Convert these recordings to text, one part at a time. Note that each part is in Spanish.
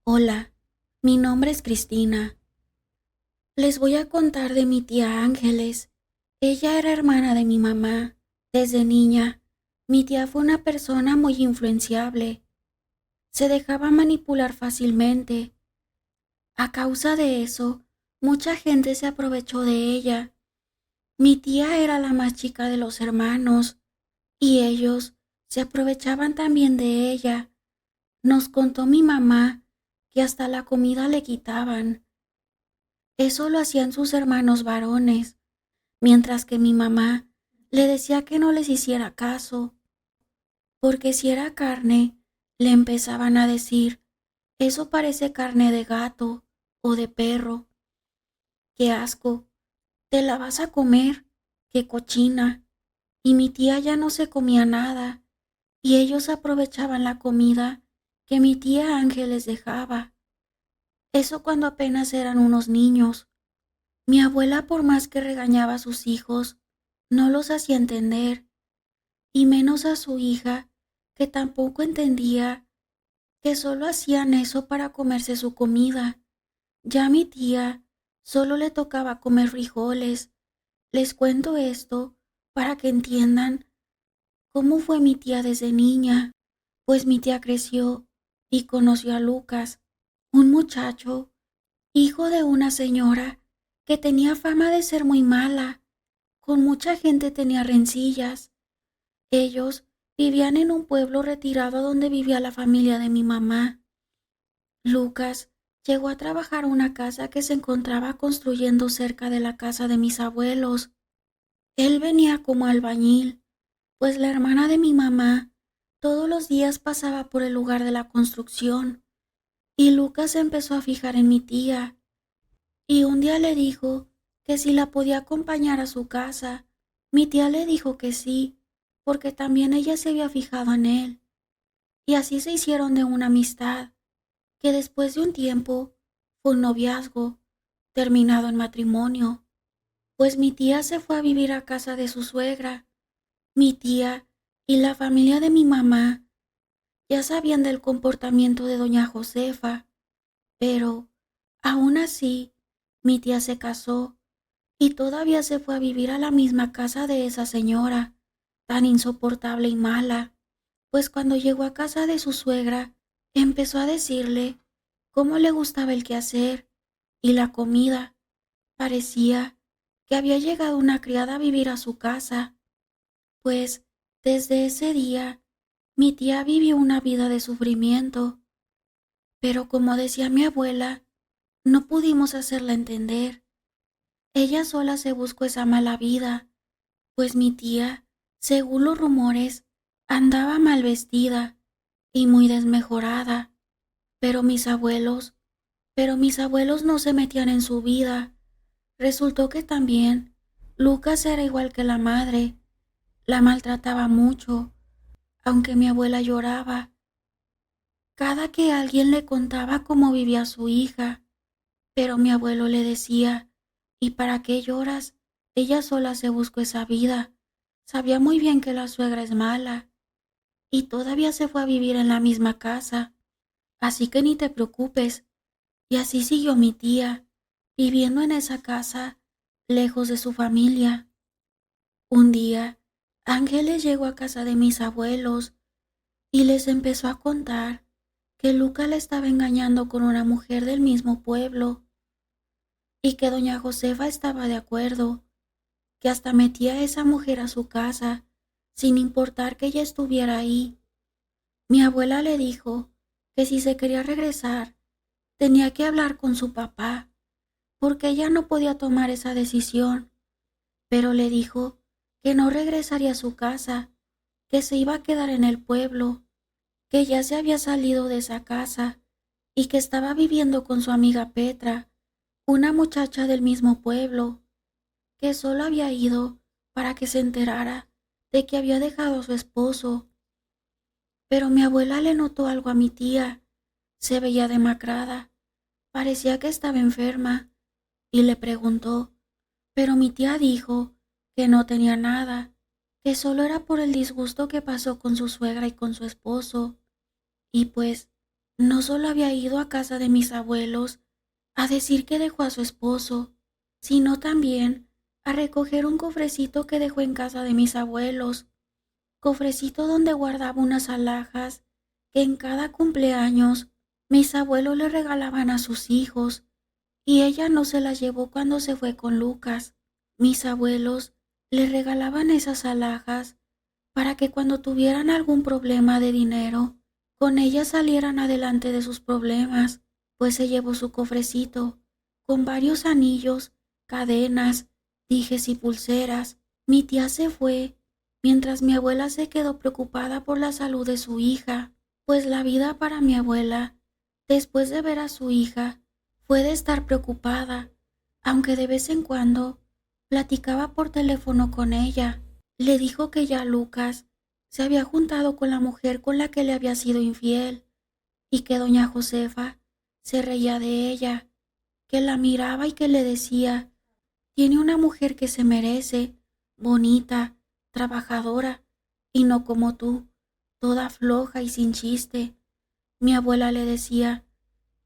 Hola, mi nombre es Cristina. Les voy a contar de mi tía Ángeles. Ella era hermana de mi mamá. Desde niña, mi tía fue una persona muy influenciable. Se dejaba manipular fácilmente. A causa de eso, mucha gente se aprovechó de ella. Mi tía era la más chica de los hermanos y ellos se aprovechaban también de ella. Nos contó mi mamá que hasta la comida le quitaban. Eso lo hacían sus hermanos varones, mientras que mi mamá le decía que no les hiciera caso, porque si era carne, le empezaban a decir, eso parece carne de gato o de perro. ¡Qué asco! ¿Te la vas a comer? ¡Qué cochina! Y mi tía ya no se comía nada, y ellos aprovechaban la comida que mi tía Ángel les dejaba. Eso cuando apenas eran unos niños. Mi abuela, por más que regañaba a sus hijos, no los hacía entender, y menos a su hija, que tampoco entendía que solo hacían eso para comerse su comida. Ya a mi tía solo le tocaba comer frijoles. Les cuento esto para que entiendan cómo fue mi tía desde niña, pues mi tía creció y conoció a Lucas, un muchacho, hijo de una señora que tenía fama de ser muy mala. Con mucha gente tenía rencillas. Ellos vivían en un pueblo retirado donde vivía la familia de mi mamá. Lucas llegó a trabajar en una casa que se encontraba construyendo cerca de la casa de mis abuelos. Él venía como albañil, pues la hermana de mi mamá todos los días pasaba por el lugar de la construcción, y Lucas se empezó a fijar en mi tía, y un día le dijo que si la podía acompañar a su casa. Mi tía le dijo que sí, porque también ella se había fijado en él, y así se hicieron de una amistad, que después de un tiempo fue un noviazgo, terminado en matrimonio, pues mi tía se fue a vivir a casa de su suegra. Mi tía y la familia de mi mamá ya sabían del comportamiento de doña Josefa, pero aún así mi tía se casó y todavía se fue a vivir a la misma casa de esa señora, tan insoportable y mala, pues cuando llegó a casa de su suegra, empezó a decirle cómo le gustaba el quehacer y la comida. Parecía que había llegado una criada a vivir a su casa, pues desde ese día mi tía vivió una vida de sufrimiento, pero como decía mi abuela, no pudimos hacerla entender. Ella sola se buscó esa mala vida, pues mi tía, según los rumores, andaba mal vestida y muy desmejorada, pero mis abuelos no se metían en su vida. Resultó que también Lucas era igual que la madre, la maltrataba mucho, aunque mi abuela lloraba cada que alguien le contaba cómo vivía su hija, pero mi abuelo le decía, ¿y para qué lloras? Ella sola se buscó esa vida. Sabía muy bien que la suegra es mala y todavía se fue a vivir en la misma casa, así que ni te preocupes. Y así siguió mi tía, viviendo en esa casa, lejos de su familia. Un día, Ángeles llegó a casa de mis abuelos y les empezó a contar que Luca la estaba engañando con una mujer del mismo pueblo y que doña Josefa estaba de acuerdo, que hasta metía a esa mujer a su casa sin importar que ella estuviera ahí. Mi abuela le dijo que si se quería regresar tenía que hablar con su papá, porque ella no podía tomar esa decisión, pero le dijo que no regresaría a su casa, que se iba a quedar en el pueblo, que ya se había salido de esa casa y que estaba viviendo con su amiga Petra, una muchacha del mismo pueblo, que solo había ido para que se enterara de que había dejado a su esposo. Pero mi abuela le notó algo a mi tía. Se veía demacrada, parecía que estaba enferma, y le preguntó, pero mi tía dijo que no tenía nada, que solo era por el disgusto que pasó con su suegra y con su esposo. Y pues no solo había ido a casa de mis abuelos a decir que dejó a su esposo, sino también a recoger un cofrecito que dejó en casa de mis abuelos, cofrecito donde guardaba unas alhajas que en cada cumpleaños mis abuelos le regalaban a sus hijos, y ella no se las llevó cuando se fue con Lucas. Mis abuelos le regalaban esas alhajas para que cuando tuvieran algún problema de dinero, con ellas salieran adelante de sus problemas, pues se llevó su cofrecito con varios anillos, cadenas, dijes y pulseras. Mi tía se fue, mientras mi abuela se quedó preocupada por la salud de su hija, pues la vida para mi abuela, después de ver a su hija, fue de estar preocupada, aunque de vez en cuando platicaba por teléfono con ella. Le dijo que ya Lucas se había juntado con la mujer con la que le había sido infiel y que doña Josefa se reía de ella, que la miraba y que le decía: tiene una mujer que se merece, bonita, trabajadora, y no como tú, toda floja y sin chiste. Mi abuela le decía: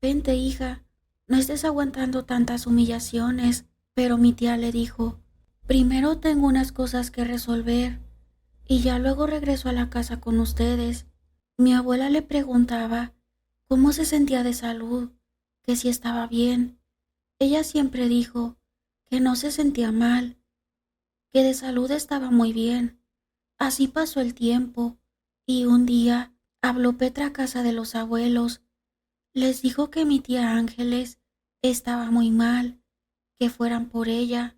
vente, hija, no estés aguantando tantas humillaciones. Pero mi tía le dijo: primero tengo unas cosas que resolver y ya luego regreso a la casa con ustedes. Mi abuela le preguntaba cómo se sentía de salud, que si estaba bien. Ella siempre dijo que no se sentía mal, que de salud estaba muy bien. Así pasó el tiempo y un día habló Petra a casa de los abuelos. Les dijo que mi tía Ángeles estaba muy mal, que fueran por ella.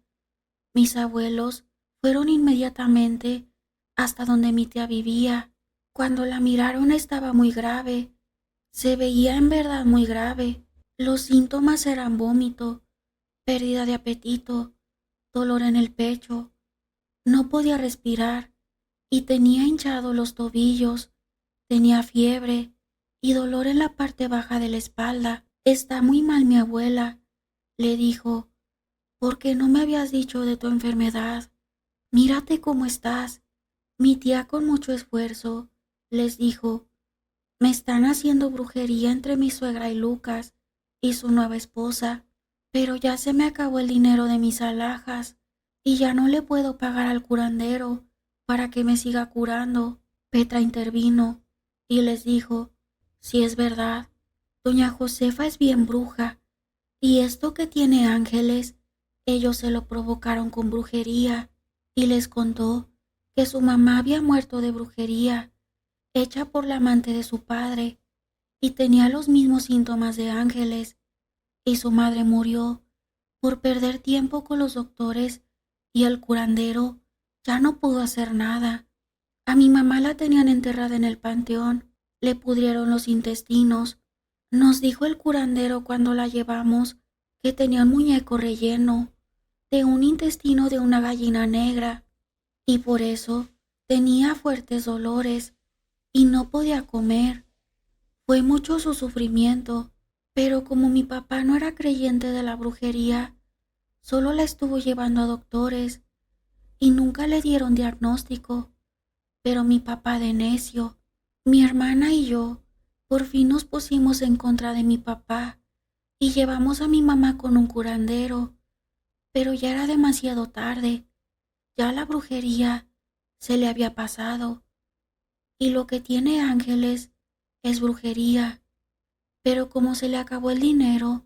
Mis abuelos fueron inmediatamente hasta donde mi tía vivía. Cuando la miraron estaba muy grave. Se veía en verdad muy grave. Los síntomas eran vómito, pérdida de apetito, dolor en el pecho. No podía respirar y tenía hinchados los tobillos. Tenía fiebre y dolor en la parte baja de la espalda. Está muy mal mi abuela, le dijo. ¿Por qué no me habías dicho de tu enfermedad? Mírate cómo estás. Mi tía con mucho esfuerzo les dijo: me están haciendo brujería entre mi suegra y Lucas y su nueva esposa, pero ya se me acabó el dinero de mis alhajas y ya no le puedo pagar al curandero para que me siga curando. Petra intervino y les dijo: si es verdad, doña Josefa es bien bruja, y esto que tiene ángeles, ellos se lo provocaron con brujería. Y les contó que su mamá había muerto de brujería, hecha por la amante de su padre, y tenía los mismos síntomas de ángeles, y su madre murió por perder tiempo con los doctores, y el curandero ya no pudo hacer nada. A mi mamá la tenían enterrada en el panteón, le pudrieron los intestinos. Nos dijo el curandero cuando la llevamos que tenía un muñeco relleno de un intestino de una gallina negra, y por eso tenía fuertes dolores y no podía comer. Fue mucho su sufrimiento, pero como mi papá no era creyente de la brujería, solo la estuvo llevando a doctores y nunca le dieron diagnóstico. Pero mi papá de necio, mi hermana y yo, por fin nos pusimos en contra de mi papá y llevamos a mi mamá con un curandero, pero ya era demasiado tarde. Ya la brujería se le había pasado, y lo que tiene ángeles es brujería. Pero como se le acabó el dinero,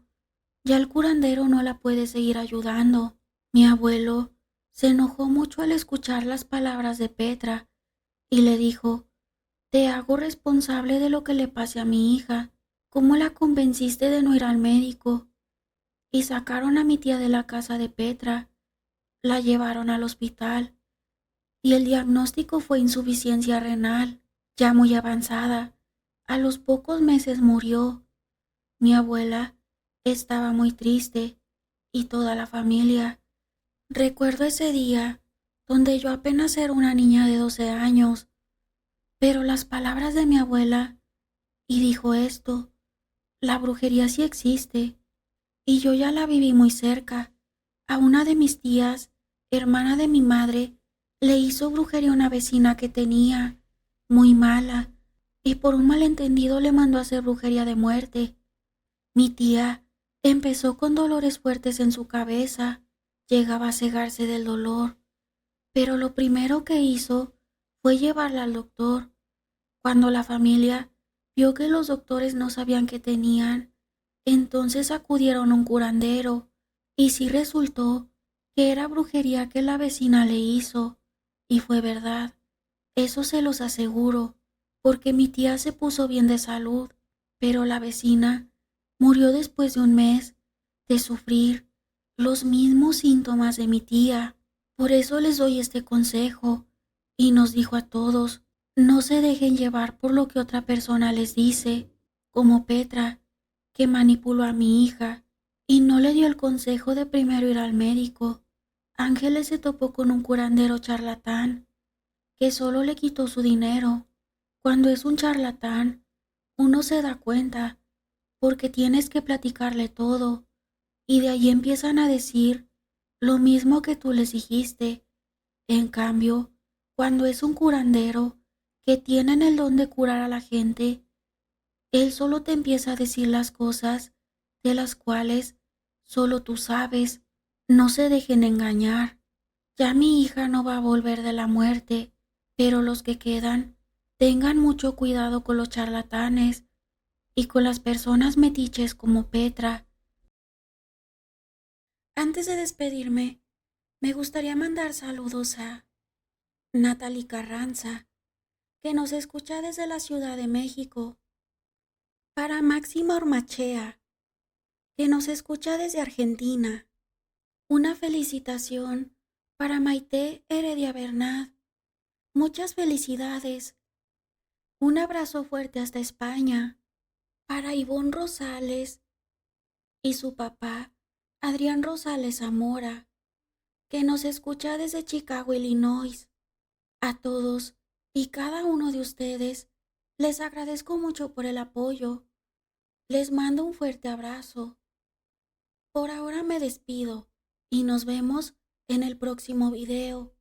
ya el curandero no la puede seguir ayudando. Mi abuelo se enojó mucho al escuchar las palabras de Petra y le dijo: te hago responsable de lo que le pase a mi hija. ¿Cómo la convenciste de no ir al médico? Y sacaron a mi tía de la casa de Petra, la llevaron al hospital y el diagnóstico fue insuficiencia renal, ya muy avanzada. A los pocos meses murió. Mi abuela estaba muy triste y toda la familia. Recuerdo ese día donde yo apenas era una niña de 12 años, pero las palabras de mi abuela, y dijo esto: la brujería sí existe y yo ya la viví muy cerca. A una de mis tías, hermana de mi madre, le hizo brujería una vecina que tenía, muy mala, y por un malentendido le mandó a hacer brujería de muerte. Mi tía empezó con dolores fuertes en su cabeza, llegaba a cegarse del dolor, pero lo primero que hizo fue llevarla al doctor. Cuando la familia vio que los doctores no sabían qué tenían, entonces acudieron a un curandero, y sí resultó que era brujería que la vecina le hizo, y fue verdad, eso se los aseguro, porque mi tía se puso bien de salud, pero la vecina murió después de un mes de sufrir los mismos síntomas de mi tía. Por eso les doy este consejo, y nos dijo a todos: no se dejen llevar por lo que otra persona les dice, como Petra, que manipuló a mi hija y no le dio el consejo de primero ir al médico. Ángeles se topó con un curandero charlatán que solo le quitó su dinero. Cuando es un charlatán, uno se da cuenta porque tienes que platicarle todo, y de ahí empiezan a decir lo mismo que tú les dijiste. En cambio, cuando es un curandero que tienen el don de curar a la gente, él solo te empieza a decir las cosas de las cuales solo tú sabes. No se dejen engañar. Ya mi hija no va a volver de la muerte, pero los que quedan, tengan mucho cuidado con los charlatanes y con las personas metiches como Petra. Antes de despedirme, me gustaría mandar saludos a Natalie Carranza, que nos escucha desde la Ciudad de México, para Máxima Ormachea, que nos escucha desde Argentina. Una felicitación para Maite Heredia Bernat. Muchas felicidades. Un abrazo fuerte hasta España para Ivonne Rosales y su papá, Adrián Rosales Zamora, que nos escucha desde Chicago, Illinois. A todos y cada uno de ustedes les agradezco mucho por el apoyo. Les mando un fuerte abrazo. Por ahora me despido y nos vemos en el próximo video.